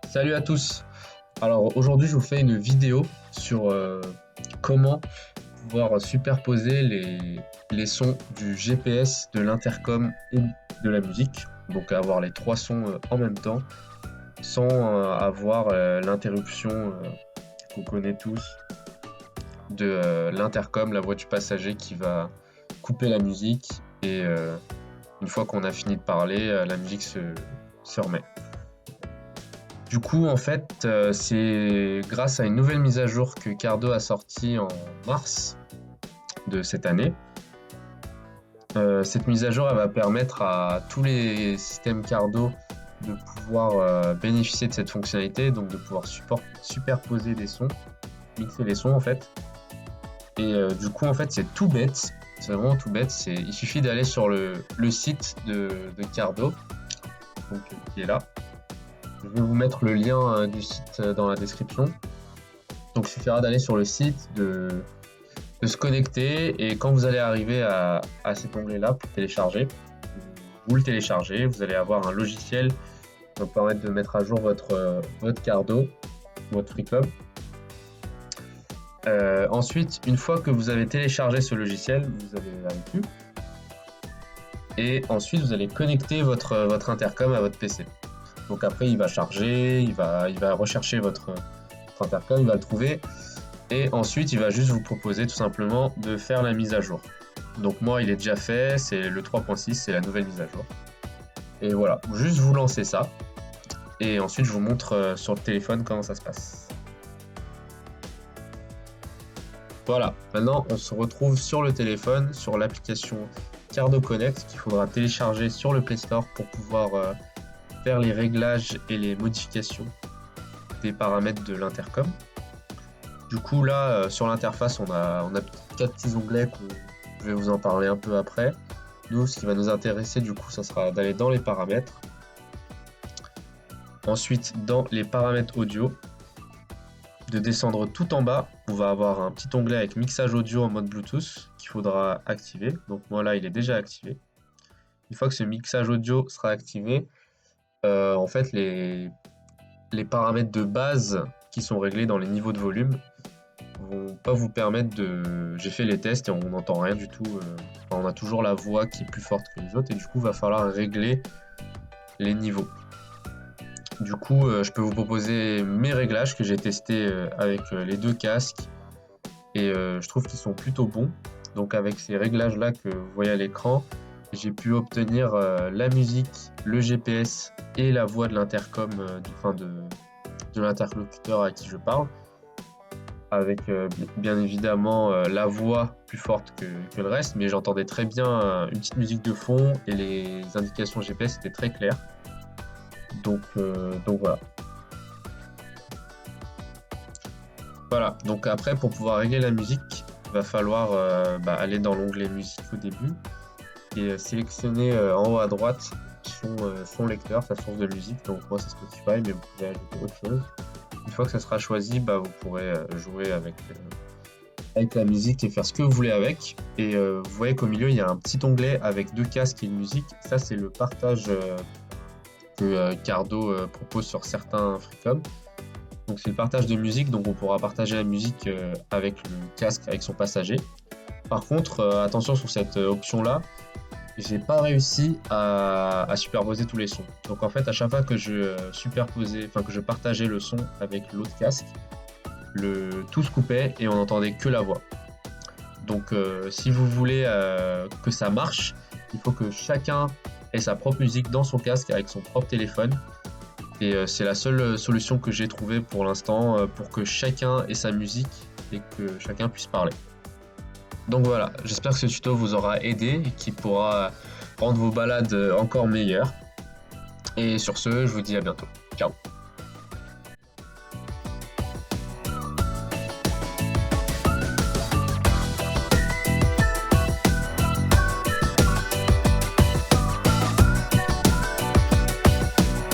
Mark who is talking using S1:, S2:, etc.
S1: Salut à tous. Alors aujourd'hui, je vous fais une vidéo sur comment pouvoir superposer les sons du GPS, de l'intercom et de la musique. Donc avoir les trois sons en même temps sans avoir l'interruption qu'on connaît tous de l'intercom, la voix du passager qui va couper la musique et une fois qu'on a fini de parler, la musique se remet. Du coup, en fait, c'est grâce à une nouvelle mise à jour que Cardo a sortie en mars de cette année. Cette mise à jour, elle va permettre à tous les systèmes Cardo de pouvoir bénéficier de cette fonctionnalité, donc de pouvoir superposer des sons, mixer les sons en fait. Et du coup, en fait, c'est tout bête. C'est vraiment tout bête. Il suffit d'aller sur le site de Cardo, donc, qui est là. Je vais vous mettre le lien du site dans la description. Donc il suffira d'aller sur le site, de se connecter et quand vous allez arriver à cet onglet-là pour télécharger, vous le téléchargez, vous allez avoir un logiciel qui va vous permettre de mettre à jour votre Cardo, votre FreeClub. Ensuite, une fois que vous avez téléchargé ce logiciel, vous allez là-dessus et ensuite vous allez connecter votre intercom à votre PC. Donc après, il va charger, il va rechercher votre intercom, il va le trouver. Et ensuite, il va juste vous proposer tout simplement de faire la mise à jour. Donc moi, il est déjà fait, c'est le 3.6, c'est la nouvelle mise à jour. Et voilà, juste vous lancez ça. Et ensuite, je vous montre sur le téléphone comment ça se passe. Voilà, maintenant on se retrouve sur le téléphone, sur l'application Cardo Connect qu'il faudra télécharger sur le Play Store pour pouvoir faire les réglages et les modifications des paramètres de l'intercom. Du coup là sur l'interface on a 4 petits onglets que je vais vous en parler un peu après. Nous ce qui va nous intéresser du coup ça sera d'aller dans les paramètres. Ensuite dans les paramètres audio, de descendre tout en bas, on va avoir un petit onglet avec mixage audio en mode Bluetooth qu'il faudra activer. Donc moi là il est déjà activé. Une fois que ce mixage audio sera activé, en fait les paramètres de base qui sont réglés dans les niveaux de volume vont pas vous permettre de... J'ai fait les tests et on n'entend rien du tout. On a toujours la voix qui est plus forte que les autres et du coup va falloir régler les niveaux. Du coup je peux vous proposer mes réglages que j'ai testés avec les deux casques et je trouve qu'ils sont plutôt bons. Donc avec ces réglages là que vous voyez à l'écran, j'ai pu obtenir la musique, le GPS et la voix de l'intercom, de l'interlocuteur à qui je parle, avec bien évidemment la voix plus forte que le reste, mais j'entendais très bien une petite musique de fond et les indications GPS étaient très claires. Donc voilà. Voilà, donc après pour pouvoir régler la musique, il va falloir aller dans l'onglet musique au début et sélectionner en haut à droite son lecteur, sa source de musique. Donc moi c'est Spotify, mais vous pouvez ajouter autre chose. Une fois que ça sera choisi, vous pourrez jouer avec la musique et faire ce que vous voulez avec. Et vous voyez qu'au milieu il y a un petit onglet avec deux casques et une musique. Ça c'est le partage que Cardo propose sur certains FreeClub. Donc c'est le partage de musique, donc on pourra partager la musique avec le casque, avec son passager. Par contre, attention sur cette option-là, j'ai pas réussi à superposer tous les sons. Donc en fait, à chaque fois que que je partageais le son avec l'autre casque, tout se coupait et on n'entendait que la voix. Donc si vous voulez que ça marche, il faut que chacun ait sa propre musique dans son casque avec son propre téléphone. Et c'est la seule solution que j'ai trouvée pour l'instant pour que chacun ait sa musique et que chacun puisse parler. Donc voilà, j'espère que ce tuto vous aura aidé et qu'il pourra rendre vos balades encore meilleures. Et sur ce, je vous dis à bientôt.